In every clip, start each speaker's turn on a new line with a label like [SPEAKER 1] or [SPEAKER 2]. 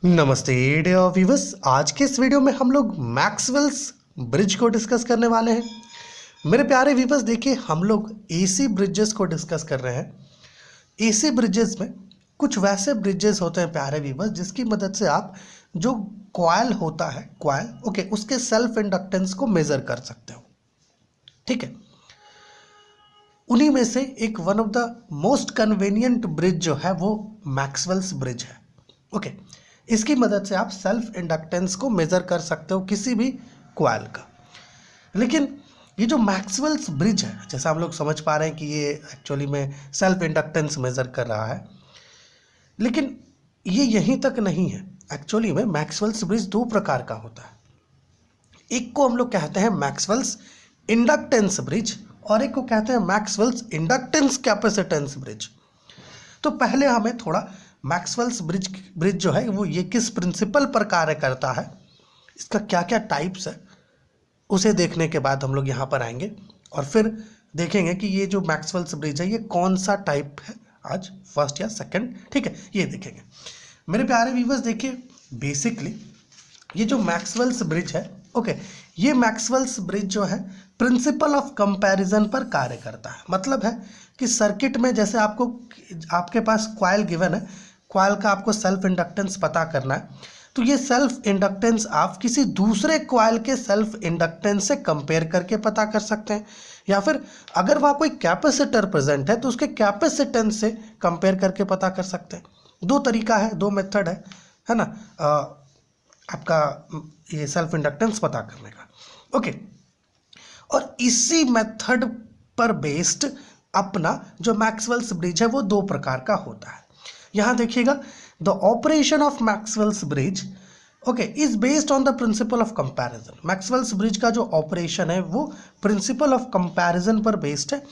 [SPEAKER 1] नमस्ते dear viewers. आज के इस वीडियो में हम लोग मैक्सवेल्स ब्रिज को डिस्कस करने वाले हैं। मेरे प्यारे व्यूअर्स, देखिए हम लोग एसी ब्रिजेस को डिस्कस कर रहे हैं। एसी ब्रिजेस में कुछ वैसे ब्रिजेस होते हैं प्यारे व्यूअर्स जिसकी मदद से आप जो कॉइल होता है कॉइल उसके सेल्फ इंडक्टेंस को मेजर कर सकते हो। ठीक है, उन्हीं में से एक one of the most convenient bridge जो है वो मैक्सवेल्स ब्रिज है। इसकी मदद से आप सेल्फ इंडक्टेंस को मेजर कर सकते हो किसी भी कॉइल का। लेकिन ये जो मैक्सवेल्स ब्रिज है, जैसा हम लोग समझ पा रहे हैं कि ये एक्चुअली में सेल्फ इंडक्टेंस मेजर कर रहा है, लेकिन ये यहीं तक नहीं है। एक्चुअली में मैक्सवेल्स ब्रिज दो प्रकार का होता है। एक को हम लोग कहते हैं मैक्सवेल्स इंडक्टेंस ब्रिज और एक को कहते हैं मैक्सवेल्स इंडक्टेंस कैपेसिटेंस ब्रिज। तो पहले हमें थोड़ा मैक्सवेल्स ब्रिज जो है वो ये किस प्रिंसिपल पर कार्य करता है, इसका क्या क्या टाइप्स है, उसे देखने के बाद हम लोग यहाँ पर आएंगे और फिर देखेंगे कि ये जो मैक्सवेल्स ब्रिज है ये कौन सा टाइप है, आज फर्स्ट या सेकंड। ठीक है, ये देखेंगे। मेरे प्यारे व्यूअर्स, देखिए बेसिकली ये जो मैक्सवेल्स ब्रिज है ये मैक्सवेल्स ब्रिज जो है प्रिंसिपल ऑफ कंपैरिजन पर कार्य करता है। मतलब है कि सर्किट में जैसे आपके पास कॉइल गिवन है, कॉइल का आपको सेल्फ इंडक्टेंस पता करना है, तो ये सेल्फ इंडक्टेंस आप किसी दूसरे कॉइल के सेल्फ इंडक्टेंस से कंपेयर करके पता कर सकते हैं, या फिर अगर वहाँ कोई कैपेसिटर प्रेजेंट है तो उसके कैपेसिटेंस से कंपेयर करके पता कर सकते हैं। दो तरीका है, दो मेथड है ना, आपका ये सेल्फ इंडक्टेंस पता करने का। और इसी मेथड पर बेस्ड अपना जो मैक्सवेल्स ब्रिज है वो दो प्रकार का होता है। यहाँ देखिएगा, the operation of Maxwell's bridge is based on the principle of comparison. Maxwell's bridge का जो ऑपरेशन है वो प्रिंसिपल ऑफ कंपैरिजन पर बेस्ड है,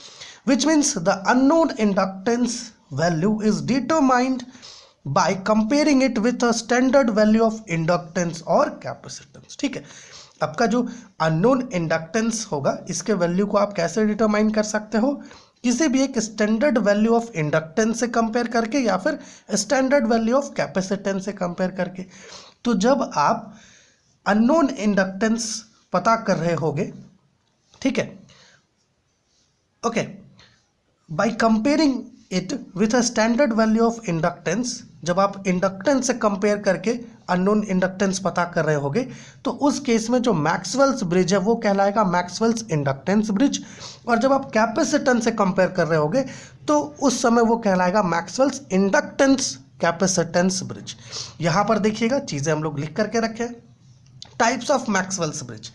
[SPEAKER 1] which means the unknown inductance value is determined by comparing it with a standard value of inductance और capacitance। ठीक है, आपका जो अननोन इंडक्टेंस होगा इसके वैल्यू को आप कैसे डिटरमाइन कर सकते हो, किसी भी एक स्टैंडर्ड वैल्यू ऑफ इंडक्टेंस से कंपेयर करके या फिर स्टैंडर्ड वैल्यू ऑफ कैपेसिटेंस से कंपेयर करके। तो जब आप अननोन इंडक्टेंस पता कर रहे होगे, ठीक है, by comparing it with a standard value of inductance, जब आप इंडक्टेंस से कंपेयर करके अननोन इंडक्टेंस पता कर रहे होगे तो उस केस में जो मैक्सवेल्स ब्रिज है वो कहलाएगा मैक्सवेल्स इंडक्टेंस ब्रिज, और जब आप कैपेसिटेंस से कंपेयर कर रहे होगे तो उस समय वो कहलाएगा मैक्सवेल्स इंडक्टेंस कैपेसिटेंस ब्रिज। यहाँ पर देखिएगा चीज़ें हम लोग लिख करके रखे हैं। Types of Maxwell's bridge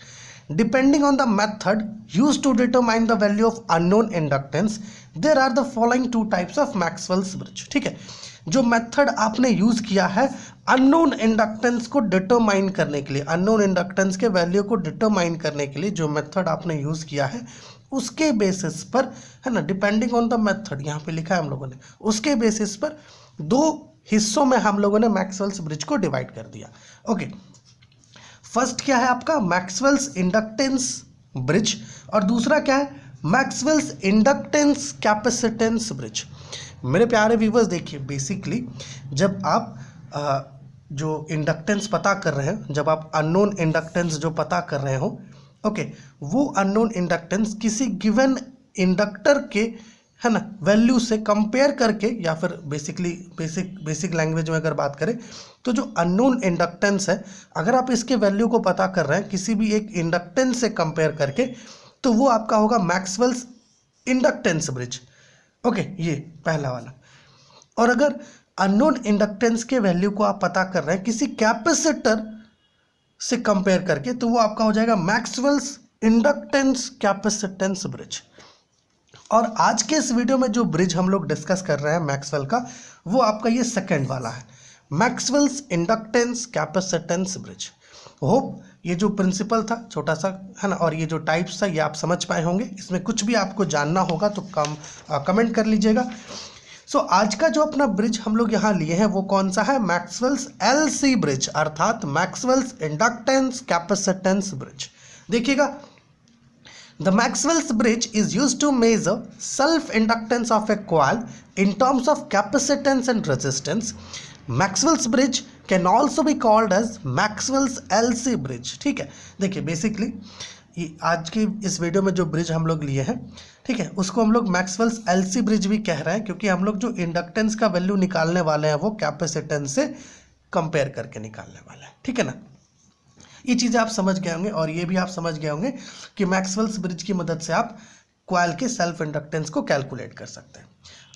[SPEAKER 1] depending on the method used to determine the value of unknown inductance, there are the following two types of Maxwell's bridge। ठीक है, जो मेथड आपने यूज किया है अननोन इंडक्टेंस को डिटरमाइन करने के लिए, अननोन इंडक्टेंस के वैल्यू को डिटरमाइन करने के लिए जो मेथड आपने यूज किया है उसके बेसिस पर, है ना, डिपेंडिंग ऑन द मेथड यहाँ पे लिखा है हम लोगों ने, उसके बेसिस पर दो हिस्सों में हम लोगों ने मैक्सवेल्स ब्रिज को डिवाइड कर दिया। फर्स्ट क्या है आपका मैक्सवेल्स इंडक्टेंस ब्रिज और दूसरा क्या है मैक्सवेल्स इंडक्टेंस कैपेसिटेंस ब्रिज। मेरे प्यारे व्यूअर्स, देखिए बेसिकली जब आप जो इंडक्टेंस पता कर रहे हैं, जब आप अननोन इंडक्टेंस जो पता कर रहे हो वो अननोन इंडक्टेंस किसी गिवन इंडक्टर के, है ना, वैल्यू से कंपेयर करके, या फिर बेसिकली बेसिक लैंग्वेज में अगर बात करें तो जो अननोन इंडक्टेंस है अगर आप इसके वैल्यू को पता कर रहे हैं किसी भी एक इंडक्टेंस से कंपेयर करके तो वो आपका होगा मैक्सवेल्स इंडक्टेंस ब्रिज। ये पहला वाला। और अगर अननोन इंडक्टेंस के वैल्यू को आप पता कर रहे हैं किसी कैपेसिटर से कंपेयर करके तो वो आपका हो जाएगा मैक्सवेल्स इंडक्टेंस कैपेसिटेंस ब्रिज। और आज के इस वीडियो में जो ब्रिज हम लोग डिस्कस कर रहे हैं मैक्सवेल का, वो आपका ये सेकंड वाला है, Maxwell's inductance capacitance bridge. Hope ये जो प्रिंसिपल था छोटा सा, है ना, और ये जो टाइप्स था ये आप समझ पाए होंगे। इसमें कुछ भी आपको जानना होगा तो कमेंट कर लीजिएगा। सो आज का जो अपना ब्रिज हम लोग यहाँ लिए हैं वो कौन सा है, मैक्सवेल्स एलसी ब्रिज, अर्थात मैक्सवेल्स इंडक्टेंस कैपेसिटेंस ब्रिज। देखिएगा, the Maxwell's bridge is used to measure self-inductance of a coil in terms of capacitance and resistance. Maxwell's bridge can also be called as Maxwell's LC bridge. ठीक है, देखिए basically आज की इस video में जो bridge हम लोग लिए हैं, ठीक है, उसको हम लोग मैक्सवेल्स एलसी ब्रिज भी कह रहे हैं, क्योंकि हम लोग जो इंडक्टेंस का वैल्यू निकालने वाले हैं वो कैपेसिटेंस से कंपेयर करके निकालने वाले हैं। ठीक है ना, ये चीज़ें आप समझ गए होंगे, और ये भी आप समझ गए होंगे कि मैक्सवेल्स ब्रिज की मदद से आप कॉइल के सेल्फ इंडक्टेंस को कैलकुलेट कर सकते हैं।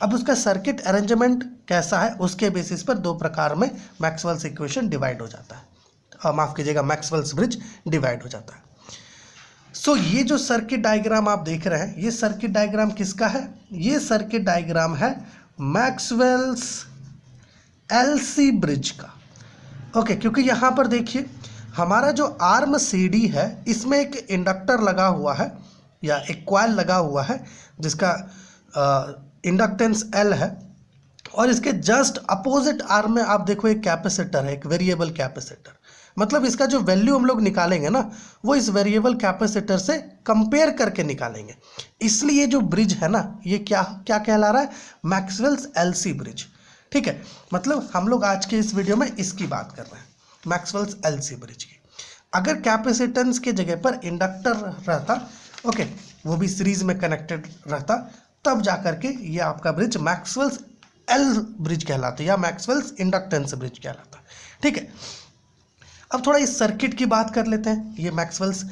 [SPEAKER 1] अब उसका सर्किट अरेंजमेंट कैसा है, उसके बेसिस पर दो प्रकार में मैक्सवेल्स इक्वेशन डिवाइड हो जाता है, माफ़ कीजिएगा, मैक्सवेल्स ब्रिज डिवाइड हो जाता है। सो ये जो सर्किट डायग्राम आप देख रहे हैं, ये सर्किट डायग्राम किसका है? ये सर्किट डायग्राम है मैक्सवेल्स एलसी ब्रिज का। ओके, क्योंकि यहाँ पर देखिए हमारा जो आर्म CD है, इसमें एक इंडक्टर लगा हुआ है या एक कॉइल लगा हुआ है जिसका इंडक्टेंस L है, और इसके जस्ट अपोजिट आर्म में आप देखो एक कैपेसिटर है, एक वेरिएबल कैपेसिटर। मतलब इसका जो वैल्यू हम लोग निकालेंगे ना, वो इस वेरिएबल कैपेसिटर से कंपेयर करके निकालेंगे। इसलिए जो ब्रिज है ना, ये क्या क्या कहला रहा है? Maxwell's LC bridge. ठीक है, मतलब हम लोग आज के इस वीडियो में इसकी बात कर रहे हैं, मैक्सवेल्स एलसी ब्रिज की। अगर कैपेसिटेंस के जगह पर इंडक्टर रहता, ओके, वो भी सीरीज में कनेक्टेड रहता, तब जाकर के ये आपका ब्रिज मैक्सवेल्स एल ब्रिज कहलाता या मैक्सवेल्स इंडक्टेंस ब्रिज कहलाता। ठीक है, अब थोड़ा इस सर्किट की बात कर लेते हैं, ये मैक्सवेल्स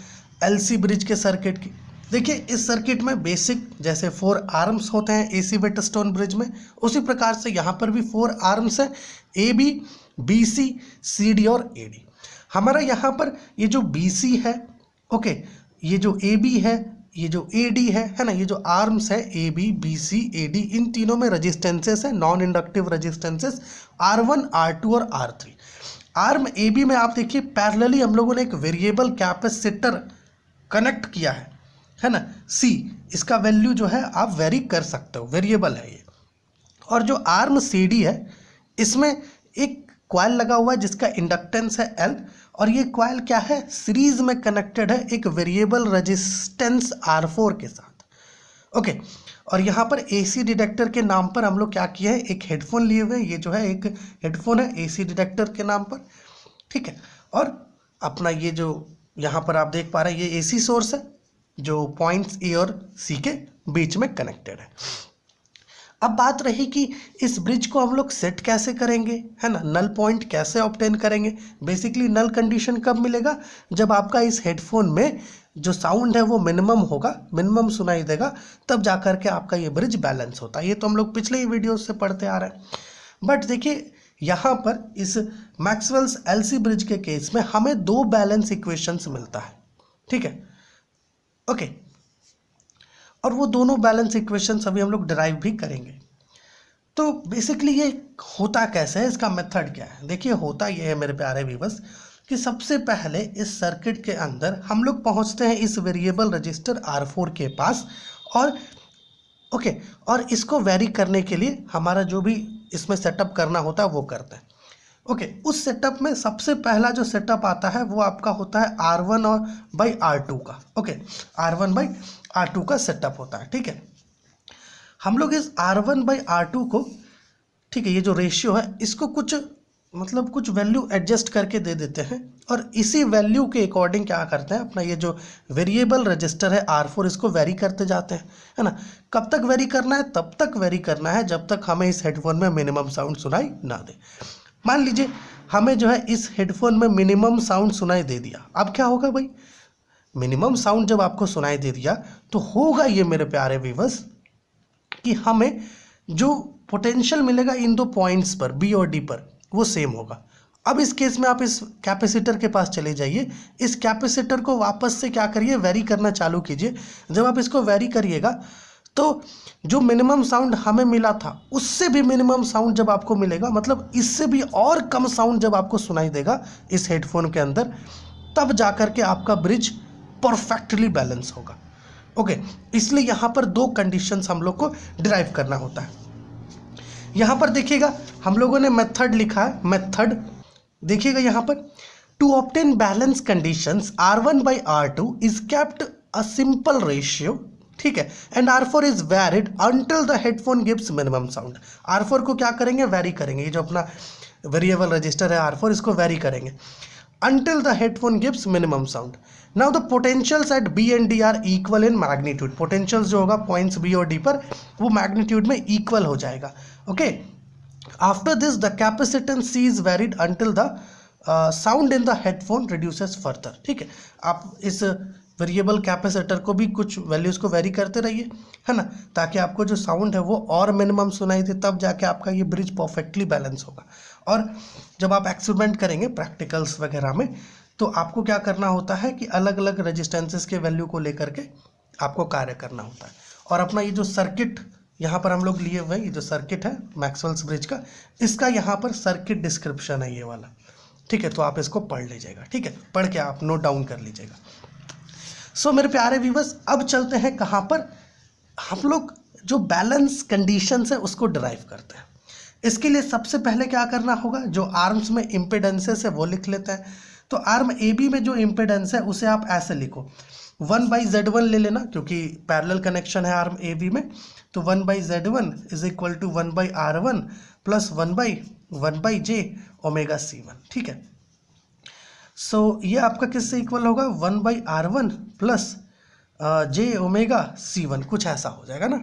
[SPEAKER 1] एलसी ब्रिज के सर्किट की। देखिए इस सर्किट में बेसिक जैसे 4 आर्म्स होते हैं AC वेटस्टोन ब्रिज में, उसी प्रकार से यहाँ पर भी 4 आर्म्स है, AB, BC, CD और AD। हमारा यहाँ पर ये जो BC है, ओके, ये जो AB है, ये जो AD है ना, ये जो आर्म्स है AB, BC, AD, इन तीनों में रजिस्टेंसेस है, non inductive resistances R1, R2 और R3। आर्म AB में आप देखिए पैरेलली हम लोगों ने एक वेरिएबल कैपेसिटर कनेक्ट किया है ना, C। इसका वैल्यू जो है आप वेरी कर सकते हो, वेरिएबल है ये। और जो आर्म CD है, इसमें एक कॉइल लगा हुआ है जिसका इंडक्टेंस है L, और ये कॉइल क्या है? सीरीज में कनेक्टेड है एक वेरिएबल रेजिस्टेंस R4 के साथ। ओके, और यहाँ पर AC डिटेक्टर के नाम पर हम लोग क्या किए हैं? एक हेडफोन लिए हुए हैं, ये जो है एक हेडफोन है AC डिटेक्टर के नाम पर। ठीक है, और अपना ये जो यहाँ पर आप देख पा रहे हैं, ये AC सोर्स है जो पॉइंट्स A और C के बीच में कनेक्टेड है। अब बात रही कि इस ब्रिज को हम लोग सेट कैसे करेंगे, है ना, नल पॉइंट कैसे ऑब्टेन करेंगे। बेसिकली नल कंडीशन कब मिलेगा? जब आपका इस हेडफोन में जो साउंड है वो मिनिमम होगा, मिनिमम सुनाई देगा, तब जाकर के आपका ये ब्रिज बैलेंस होता है। ये तो हम लोग पिछले ही वीडियो से पढ़ते आ रहे हैं। बट देखिए यहाँ पर इस मैक्सवेल्स एलसी ब्रिज के केस में हमें 2 बैलेंस इक्वेशंस मिलता है। ठीक है, ओके, और वो दोनों बैलेंस इक्वेशंस अभी हम लोग डिराइव भी करेंगे। तो बेसिकली ये होता कैसे है, इसका मेथड क्या है? देखिए होता ये है मेरे प्यारे व्यूअर्स कि सबसे पहले इस सर्किट के अंदर हम लोग पहुंचते हैं इस वेरिएबल रजिस्टर R4 के पास, और ओके, और इसको वेरी करने के लिए हमारा जो भी इसमें सेटअप करना होता है वो करते हैं। ओके, उस सेटअप में सबसे पहला जो सेटअप आता है वो आपका होता है R1 और बाई R2 का। ओके, R1 बाई R2 का सेटअप होता है। ठीक है, हम लोग इस R1 बाई R2 को, ठीक है, ये जो रेशियो है इसको कुछ मतलब कुछ वैल्यू एडजस्ट करके दे देते हैं, और इसी वैल्यू के अकॉर्डिंग क्या करते हैं, अपना ये जो वेरिएबल रजिस्टर है R4 इसको वेरी करते जाते हैं, है ना। कब तक वेरी करना है? तब तक वेरी करना है जब तक हमें इस हेडफोन में मिनिमम साउंड सुनाई ना दे। मान लीजिए हमें जो है इस हेडफोन में मिनिमम साउंड सुनाई दे दिया, अब क्या होगा भाई? मिनिमम साउंड जब आपको सुनाई दे दिया तो होगा ये मेरे प्यारे व्यूअर्स कि हमें जो पोटेंशियल मिलेगा इन 2 पॉइंट्स पर B और D पर वो सेम होगा। अब इस केस में आप इस कैपेसिटर के पास चले जाइए, इस कैपेसिटर को वापस से क्या करिए? वेरी करना चालू कीजिए। जब आप इसको वेरी करिएगा तो जो मिनिमम साउंड हमें मिला था उससे भी मिनिमम साउंड जब आपको मिलेगा, मतलब इससे भी और कम साउंड जब आपको सुनाई देगा इस हेडफोन के अंदर, तब जाकर के आपका ब्रिज परफेक्टली बैलेंस होगा। ओके, इसलिए यहाँ पर 2 कंडीशंस हम लोग को डिराइव करना होता है। यहाँ पर देखिएगा हम लोगों ने मेथड लिखा है, मेथड देखिएगा यहाँ पर, to obtain balance conditions R1 by R2 is kept a simple ratio, ठीक है, and R4 is varied until the headphone gives minimum sound. R4 को क्या करेंगे? वैरी करेंगे। ये जो अपना वेरिएबल रजिस्टर है R4, इसको वेरी करेंगे until the headphone gives minimum sound. Now the potentials at B and D are equal in magnitude. Potentials जो होगा पॉइंट्स B और D पर वो मैग्नीट्यूड में इक्वल हो जाएगा. Okay, after this the capacitance C is varied until the sound in the headphone reduces further. ठीक है, आप इस वेरिएबल कैपेसिटर को भी कुछ वैल्यूज़ को वेरी करते रहिए, है ना, ताकि आपको जो साउंड है वो और मिनिमम सुनाई दे, तब जाके आपका ये ब्रिज परफेक्टली बैलेंस होगा. और जब आप एक्सपेरिमेंट करेंगे प्रैक्टिकल्स वगैरह में, तो आपको क्या करना होता है कि अलग अलग रेजिस्टेंसेस के वैल्यू को लेकर के आपको कार्य करना होता है. और अपना ये जो सर्किट यहाँ पर हम लोग लिए हुए, ये जो सर्किट है मैक्सवेल्स ब्रिज का, इसका यहाँ पर सर्किट डिस्क्रिप्शन है ये वाला. ठीक है, तो आप इसको पढ़ लीजिएगा. ठीक है, पढ़ के आप नोट डाउन कर लीजिएगा. सो मेरे प्यारे व्यूअर्स, अब चलते हैं कहाँ पर, हम लोग जो बैलेंस कंडीशंस है उसको डिराइव करते हैं. इसके लिए सबसे पहले क्या करना होगा, जो आर्म्स में इम्पिडेंसेस है वो लिख लेते हैं. तो आर्म ए बी में जो इम्पिडेंस है उसे आप ऐसे लिखो, 1/Z1 ले लेना, क्योंकि पैरेलल कनेक्शन है आर्म ए बी में. तो 1/Z1 is equal to 1/R1 plus 1/J omega C1. ठीक है, सो ये आपका किससे इक्वल होगा, 1/R1 plus J omega C1, कुछ ऐसा हो जाएगा ना.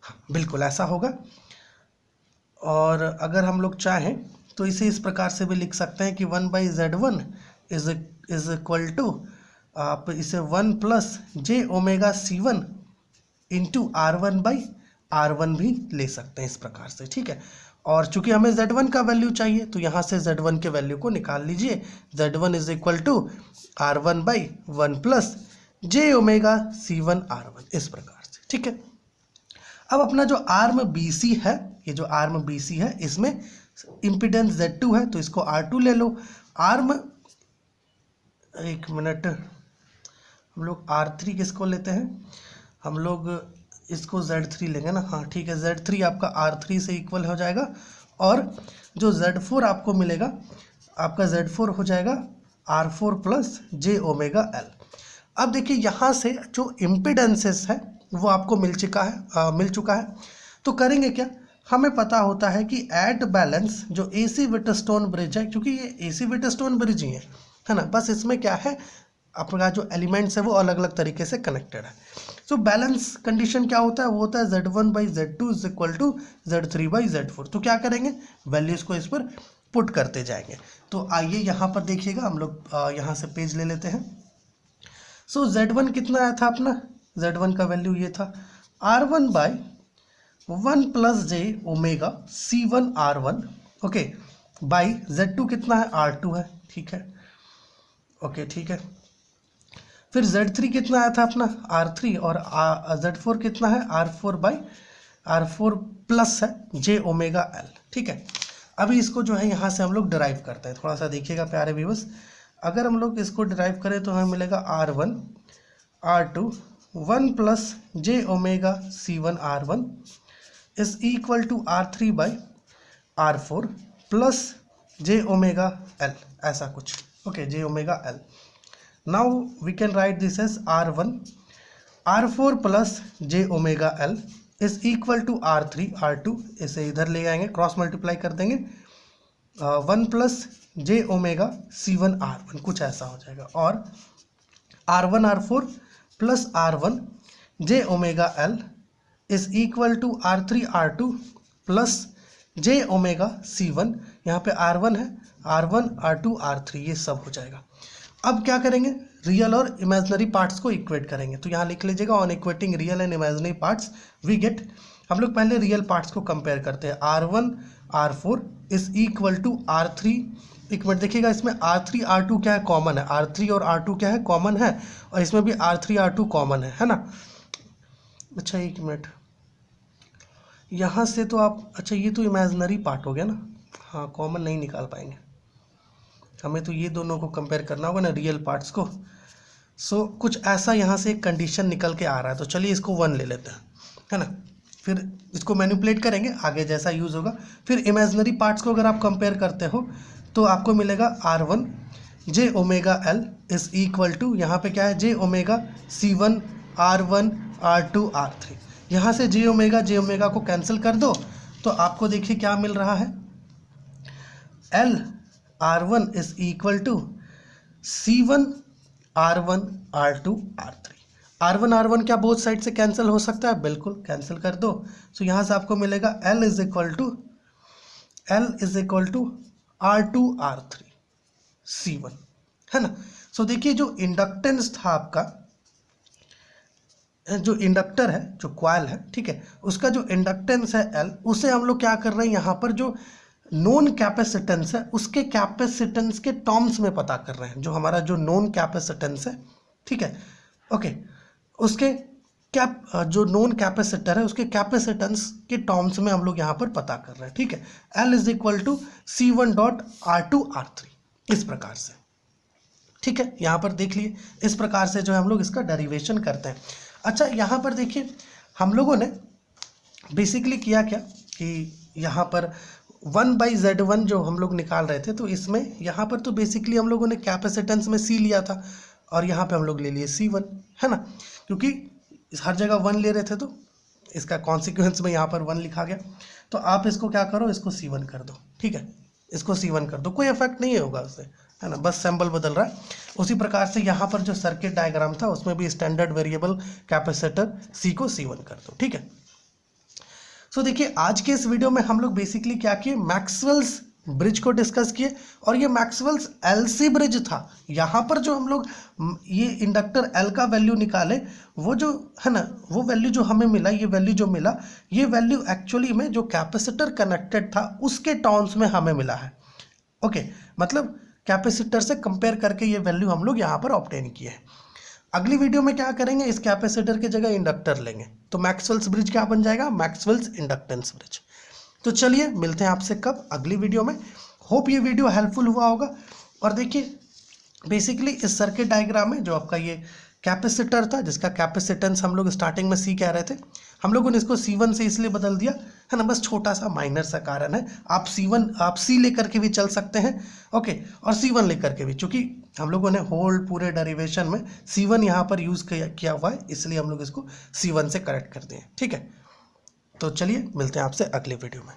[SPEAKER 1] हाँ, बिल्कुल ऐसा होगा. और अगर हम लोग चाहें तो इसे इस प्रकार से भी लिख सकते हैं कि 1/Z1 इज इक्वल टू, आप इसे 1 plus J omega C1 into R1/R1 भी ले सकते हैं इस प्रकार से. ठीक है, और चूंकि हमें Z1 का वैल्यू चाहिए तो यहाँ से Z1 के वैल्यू को निकाल लीजिए. Z1 is equal to R1/1 plus J omega C1 R1, इस प्रकार से. ठीक है, अब अपना जो आर्म BC है, ये जो आर्म BC है, इसमें इम्पिडेंस Z2 है, तो इसको R2 ले लो. आर्म, एक मिनट, हम लोग R3 किसको लेते हैं, हम लोग इसको Z3 लेंगे ना. हाँ ठीक है, Z3 आपका R3 से इक्वल हो जाएगा. और जो Z4 आपको मिलेगा, आपका Z4 हो जाएगा R4 plus J omega L. अब देखिए यहाँ से जो इम्पिडेंसेस है वो आपको मिल चुका है. तो करेंगे क्या, हमें पता होता है कि एट बैलेंस जो AC व्हिटस्टोन ब्रिज है, क्योंकि ये AC व्हिटस्टोन ब्रिज ही है ना, बस इसमें क्या है, आपका जो एलिमेंट्स है वो अलग अलग तरीके से कनेक्टेड है. तो बैलेंस कंडीशन क्या होता है, वो होता है Z1/Z2 is equal to Z3/Z4. तो क्या करेंगे, वैल्यूज़ को इस पर पुट करते जाएंगे. तो आइए यहाँ पर देखिएगा, हम लोग यहाँ से पेज ले लेते हैं. सो Z1 कितना आया था अपना, Z1 का वैल्यू ये था R1/1 plus J omega C1 R1. Okay, by Z2 कितना है, R2 है. ठीक है, ओके ठीक है. फिर Z3 कितना आया था अपना, R3, और Z4 कितना है, R4 प्लस है J ओमेगा L. ठीक है, अभी इसको जो है यहाँ से हम लोग डिराइव करते हैं. थोड़ा सा देखिएगा प्यारे व्यूअर्स, अगर हम लोग इसको डिराइव करें तो हमें मिलेगा R1 R2 1 plus J omega C1 R1 is equal to R3/R4 plus J omega L, ऐसा कुछ. Okay, J omega L. Now we can write this as R1 R4 plus J omega L is equal to R3 R2, इसे इधर ले आएंगे, cross multiply कर देंगे, 1 plus J omega C1 R1, कुछ ऐसा हो जाएगा. और R1 R4 plus R1 J omega L is equal to R3 R2 plus J omega C1. यहाँ पे R1 है, R1 R2 R3, ये सब हो जाएगा. अब क्या करेंगे, रियल और इमेजिनरी पार्ट्स को इक्वेट करेंगे. तो यहाँ लिख लीजिएगा, on equating real and imaginary parts we get. हम लोग पहले रियल पार्ट्स को कंपेयर करते हैं. R1 R4 is equal to R3. एक मिनट देखिएगा, इसमें R3 R2 क्या है, कॉमन है. R3 और R2 क्या है, कॉमन है, और इसमें भी R3 R2 कॉमन है ना. अच्छा एक मिनट, यहाँ से तो आप, अच्छा ये तो इमेजिनरी पार्ट हो गया ना. हाँ, कॉमन नहीं निकाल पाएंगे, हमें तो ये दोनों को कंपेयर करना होगा ना, रियल पार्ट्स को. सो कुछ ऐसा यहाँ से एक कंडीशन निकल के आ रहा है. तो चलिए इसको 1 ले लेते हैं, है ना. फिर इसको मैनिपुलेट करेंगे, आगे जैसा यूज़ होगा. फिर इमेजिनरी पार्ट्स को अगर आप कंपेयर करते हो तो आपको मिलेगा R1 J omega L is equal to, यहाँ पे क्या है, J omega C1 R1 R2 R3. यहाँ से J ओमेगा को कैंसिल कर दो तो आपको देखिए क्या मिल रहा है, L R1 is equal to C1 R1 R2 R3। R1 क्या बोथ साइड से कैंसिल हो सकता है? बिल्कुल कैंसिल कर दो। सो यहाँ से आपको मिलेगा L is equal to R2 R3 C1, है ना। सो देखिए जो इंडक्टेंस था आपका, जो इंडक्टर है, जो कॉइल है, ठीक है, उसका जो इंडक्टेंस है L, उसे हम लोग क्या कर रहे हैं यहाँ पर, जो नॉन कैपेसिटेंस है उसके कैपेसिटेंस के टर्म्स में पता कर रहे हैं। जो हमारा जो नॉन कैपेसिटेंस है, ठीक है, ओके, उसके जो नॉन कैपेसिटर है उसके कैपेसिटेंस के टर्म्स में हम लोग यहाँ पर पता कर रहे हैं, ठीक है। L is equal to C1 dot R2 R3, इस प्रकार से, ठीक है। यहाँ पर देख लिए इस प्रकार से जो है हम लोग इसका डेरिवेशन करते हैं। अच्छा, यहाँ पर देखिए हम लोगों ने बेसिकली किया क्या कि यहाँ पर 1/Z1 जो हम लोग निकाल रहे थे, तो इसमें यहाँ पर तो बेसिकली हम लोगों ने कैपेसिटेंस में C लिया था और यहाँ पे हम लोग ले लिए C1, है ना, क्योंकि हर जगह 1 ले रहे थे तो इसका कॉन्सिक्वेंस में यहाँ पर 1 लिखा गया। तो आप इसको क्या करो, इसको C1 कर दो, ठीक है, इसको C1 कर दो, कोई इफेक्ट नहीं होगा उससे, है ना, बस सिंबल बदल रहा है। उसी प्रकार से यहाँ पर जो सर्किट डायग्राम था उसमें भी स्टैंडर्ड वेरिएबल कैपेसिटर C को C1 कर दो, ठीक है। सो देखिए आज के इस वीडियो में हम लोग बेसिकली क्या किए, मैक्सवेल्स ब्रिज को डिस्कस किए, और ये मैक्सवेल्स LC ब्रिज था। यहाँ पर जो हम लोग ये इंडक्टर L का वैल्यू निकाले, वो जो है ना, वो वैल्यू जो हमें मिला, ये वैल्यू जो मिला, ये वैल्यू एक्चुअली में जो कैपेसिटर कनेक्टेड था उसके टर्म्स में हमें मिला है, ओके, मतलब कैपेसिटर से कंपेयर करके ये वैल्यू हम लोग यहाँ पर ऑब्टेन किए हैं। अगली वीडियो में क्या करेंगे, इस कैपेसिटर की जगह इंडक्टर लेंगे, तो मैक्सवेल्स ब्रिज क्या बन जाएगा, मैक्सवेल्स इंडक्टेंस ब्रिज। तो चलिए मिलते हैं आपसे कब, अगली वीडियो में। होप ये वीडियो हेल्पफुल हुआ होगा। और देखिए बेसिकली इस सर्किट डायग्राम में जो आपका ये कैपेसिटर था, जिसका कैपेसिटेंस हम लोग स्टार्टिंग में C कह रहे थे, हम लोगों ने इसको C1 से इसलिए बदल दिया, है ना, बस छोटा सा माइनर सा कारण है। आप C लेकर के भी चल सकते हैं, ओके, और C1 लेकर के भी, चूंकि हम लोगों ने होल पूरे डेरिवेशन में C1 यहाँ पर यूज़ किया हुआ है, इसलिए हम लोग इसको C1 से करेक्ट कर दिए, ठीक है। तो चलिए मिलते हैं आपसे अगले वीडियो में।